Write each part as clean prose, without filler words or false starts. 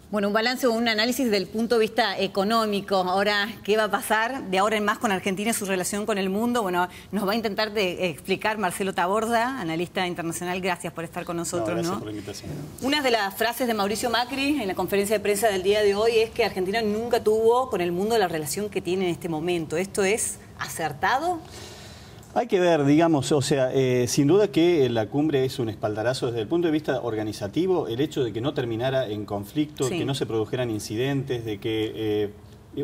Bueno, un balance o un análisis desde el punto de vista económico. Ahora, ¿qué va a pasar de ahora en más con Argentina y su relación con el mundo? Bueno, nos va a intentar explicar Marcelo Taborda, analista internacional. Gracias por estar con nosotros. Gracias por la invitación. Una de las frases de Mauricio Macri en la conferencia de prensa del día de hoy es que Argentina nunca tuvo con el mundo la relación que tiene en este momento. ¿Esto es acertado? Hay que ver, digamos, o sea, sin duda que la cumbre es un espaldarazo desde el punto de vista organizativo, el hecho de que no terminara en conflicto, Sí. que no se produjeran incidentes, de que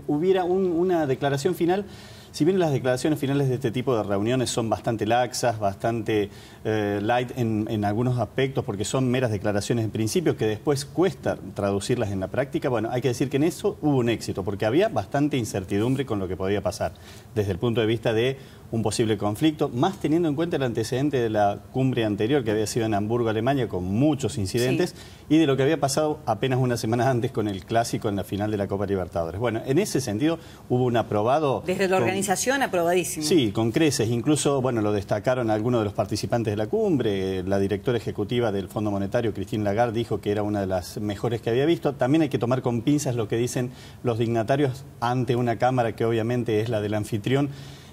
hubiera una declaración final. Si bien las declaraciones finales de este tipo de reuniones son bastante laxas, bastante light en algunos aspectos, porque son meras declaraciones en principio que después cuesta traducirlas en la práctica, bueno, hay que decir que en eso hubo un éxito, porque había bastante incertidumbre con lo que podía pasar, desde el punto de vista de un posible conflicto, más teniendo en cuenta el antecedente de la cumbre anterior, que había sido en Hamburgo, Alemania, con muchos incidentes, sí, y de lo que había pasado apenas una semana antes con el Clásico en la final de la Copa Libertadores. Bueno, en ese sentido hubo un aprobado... Desde la organización, aprobadísimo. Sí, con creces. Incluso, bueno, lo destacaron algunos de los participantes de la cumbre. La directora ejecutiva del Fondo Monetario, Christine Lagarde, dijo que era una de las mejores que había visto. También hay que tomar con pinzas lo que dicen los dignatarios ante una cámara que obviamente es la del anfitrión.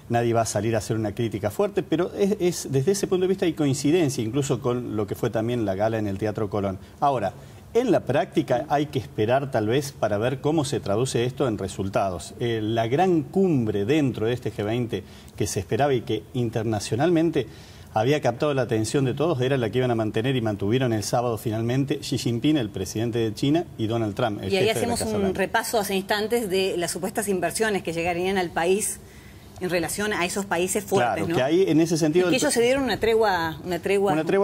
Nadie va a salir a hacer una crítica fuerte, pero desde ese punto de vista hay coincidencia, incluso con lo que fue también la gala en el Teatro Colón. Ahora, en la práctica hay que esperar tal vez para ver cómo se traduce esto en resultados. La gran cumbre dentro de este G20 que se esperaba y que internacionalmente había captado la atención de todos era la que iban a mantener y mantuvieron el sábado finalmente Xi Jinping, el presidente de China, y Donald Trump, el jefe de la Casa Blanca. Y ahí hacemos un repaso hace instantes de las supuestas inversiones que llegarían al país en relación a esos países fuertes, claro, ¿no? Que ahí en ese sentido... Y que ellos se dieron una tregua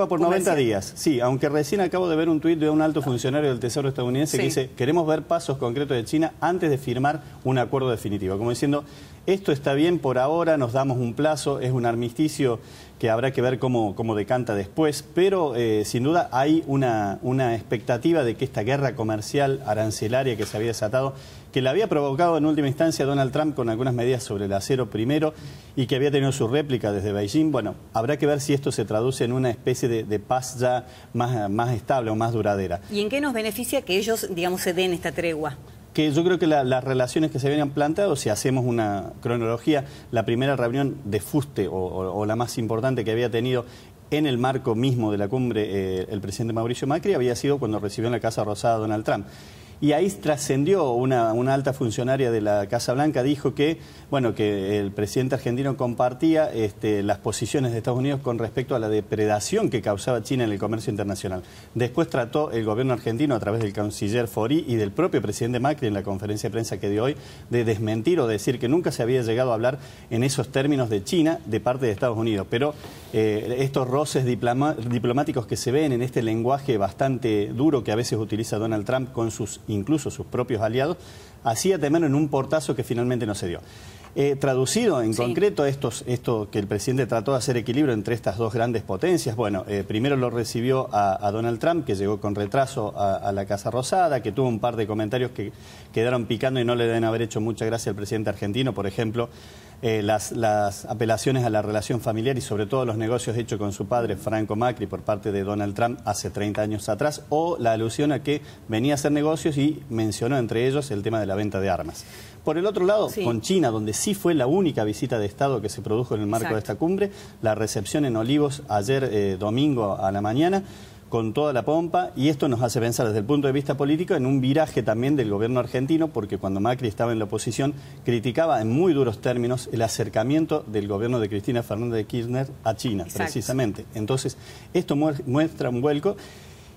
por 90 días, sí, aunque recién acabo de ver un tuit de un alto funcionario del Tesoro estadounidense, sí, que dice, queremos ver pasos concretos de China antes de firmar un acuerdo definitivo, como diciendo, esto está bien por ahora, nos damos un plazo, es un armisticio que habrá que ver cómo decanta después, pero sin duda hay una expectativa de que esta guerra comercial arancelaria que se había desatado, que la había provocado en última instancia Donald Trump con algunas medidas sobre el acero primero y que había tenido su réplica desde Beijing, bueno, habrá que ver si esto se traduce en una especie de paz ya más estable o más duradera. ¿Y en qué nos beneficia que ellos, digamos, se den esta tregua? Que yo creo que las relaciones que se habían planteado, si hacemos una cronología, la primera reunión de fuste o la más importante que había tenido en el marco mismo de la cumbre el presidente Mauricio Macri había sido cuando recibió en la Casa Rosada a Donald Trump. Y ahí trascendió una alta funcionaria de la Casa Blanca, dijo que, bueno, que el presidente argentino compartía las posiciones de Estados Unidos con respecto a la depredación que causaba China en el comercio internacional. Después trató el gobierno argentino, a través del canciller Fori y del propio presidente Macri en la conferencia de prensa que dio hoy, de desmentir o decir que nunca se había llegado a hablar en esos términos de China de parte de Estados Unidos. Pero estos roces diplomáticos que se ven en este lenguaje bastante duro que a veces utiliza Donald Trump con incluso sus propios aliados, hacía temer en un portazo que finalmente no se dio. Traducido en concreto esto que el presidente trató de hacer equilibrio entre estas dos grandes potencias, bueno, primero lo recibió a Donald Trump, que llegó con retraso a la Casa Rosada, que tuvo un par de comentarios que quedaron picando y no le deben haber hecho mucha gracia al presidente argentino, por ejemplo, las apelaciones a la relación familiar y sobre todo los negocios hechos con su padre Franco Macri por parte de Donald Trump hace 30 años atrás, o la alusión a que venía a hacer negocios y mencionó entre ellos el tema de la venta de armas. Por el otro lado, con China, donde sí fue la única visita de Estado que se produjo en el marco de esta cumbre, la recepción en Olivos ayer domingo a la mañana, con toda la pompa, y esto nos hace pensar desde el punto de vista político en un viraje también del gobierno argentino, porque cuando Macri estaba en la oposición criticaba en muy duros términos el acercamiento del gobierno de Cristina Fernández de Kirchner a China, precisamente. Entonces, esto muestra un vuelco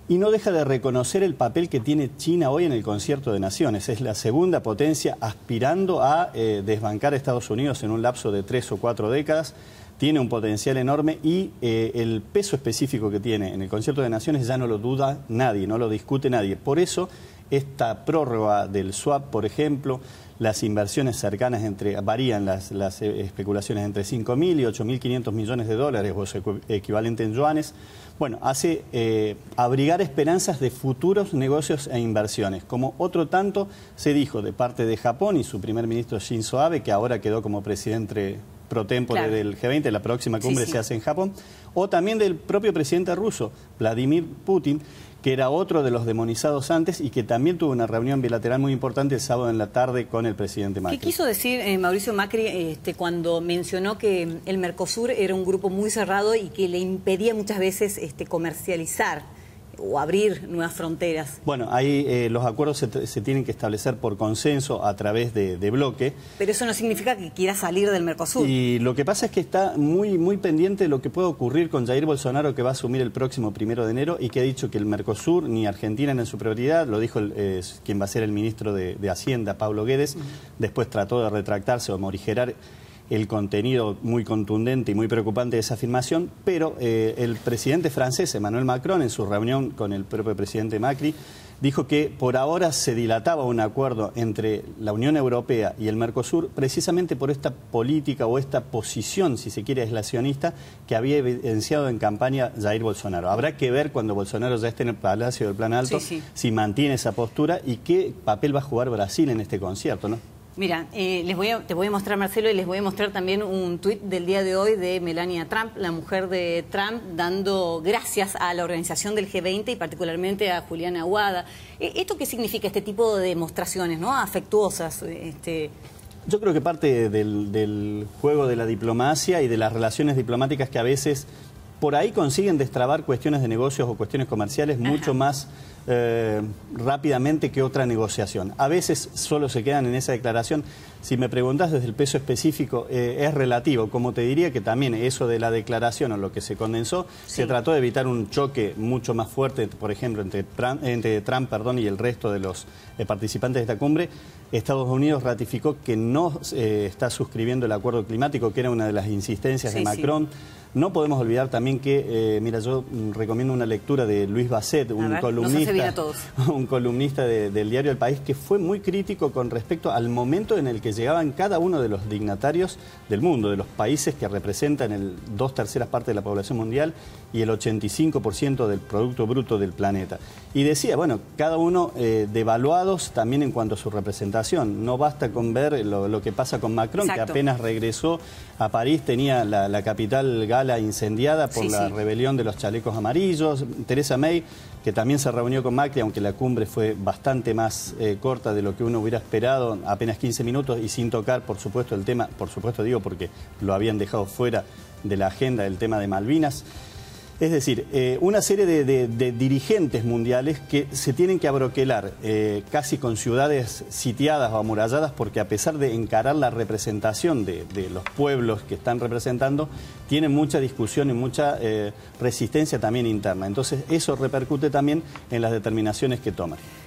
y no deja de reconocer el papel que tiene China hoy en el concierto de naciones. Es la segunda potencia aspirando a desbancar a Estados Unidos en un lapso de 3 o 4 décadas. Tiene un potencial enorme y el peso específico que tiene en el concierto de naciones ya no lo duda nadie, no lo discute nadie. Por eso esta prórroga del swap, por ejemplo, las inversiones cercanas varían las especulaciones entre 5.000 y 8.500 millones de dólares, o su equivalente en yuanes. Bueno, hace abrigar esperanzas de futuros negocios e inversiones. Como otro tanto se dijo de parte de Japón y su primer ministro Shinzo Abe, que ahora quedó como presidente pro tempore del G20, la próxima cumbre se hace en Japón, o también del propio presidente ruso, Vladimir Putin, que era otro de los demonizados antes y que también tuvo una reunión bilateral muy importante el sábado en la tarde con el presidente Macri. ¿Qué quiso decir Mauricio Macri cuando mencionó que el Mercosur era un grupo muy cerrado y que le impedía muchas veces comercializar o abrir nuevas fronteras? Bueno, ahí los acuerdos se tienen que establecer por consenso a través de bloque. Pero eso no significa que quiera salir del Mercosur. Y lo que pasa es que está muy pendiente de lo que puede ocurrir con Jair Bolsonaro, que va a asumir el próximo 1 de enero y que ha dicho que el Mercosur ni Argentina en su prioridad, lo dijo quien va a ser el ministro de Hacienda, Pablo Guedes, después trató de retractarse o morigerar el contenido muy contundente y muy preocupante de esa afirmación, pero el presidente francés, Emmanuel Macron, en su reunión con el propio presidente Macri, dijo que por ahora se dilataba un acuerdo entre la Unión Europea y el Mercosur precisamente por esta política o esta posición, si se quiere, aislacionista que había evidenciado en campaña Jair Bolsonaro. Habrá que ver cuando Bolsonaro ya esté en el Palacio del Plan Alto si mantiene esa postura y qué papel va a jugar Brasil en este concierto, ¿no? Mira, te voy a mostrar, Marcelo, y les voy a mostrar también un tuit del día de hoy de Melania Trump, la mujer de Trump, dando gracias a la organización del G20 y particularmente a Julián Aguada. ¿Esto qué significa, este tipo de demostraciones, ¿no?, afectuosas? Yo creo que parte del juego de la diplomacia y de las relaciones diplomáticas que a veces por ahí consiguen destrabar cuestiones de negocios o cuestiones comerciales mucho más rápidamente que otra negociación. A veces solo se quedan en esa declaración. Si me preguntas desde el peso específico, es relativo. Como te diría que también eso de la declaración o lo que se condensó, se trató de evitar un choque mucho más fuerte, por ejemplo, entre Trump y el resto de los participantes de esta cumbre. Estados Unidos ratificó que no está suscribiendo el acuerdo climático, que era una de las insistencias de Macron. No podemos olvidar también que, mira, yo recomiendo una lectura de Luis Basset, un columnista del diario El País, que fue muy crítico con respecto al momento en el que llegaban cada uno de los dignatarios del mundo, de los países que representan 2/3 partes de la población mundial y el 85% del Producto Bruto del planeta. Y decía, bueno, cada uno devaluados también en cuanto a su representación. No basta con ver lo que pasa con Macron, que apenas regresó a París, tenía la capital gala incendiada por la rebelión de los chalecos amarillos. Theresa May, que también se reunió con Macri, aunque la cumbre fue bastante más corta de lo que uno hubiera esperado, apenas 15 minutos y sin tocar, por supuesto, el tema, por supuesto digo porque lo habían dejado fuera de la agenda, el tema de Malvinas. Es decir, una serie de dirigentes mundiales que se tienen que abroquelar casi con ciudades sitiadas o amuralladas, porque a pesar de encarar la representación de los pueblos que están representando, tienen mucha discusión y mucha resistencia también interna. Entonces eso repercute también en las determinaciones que toman.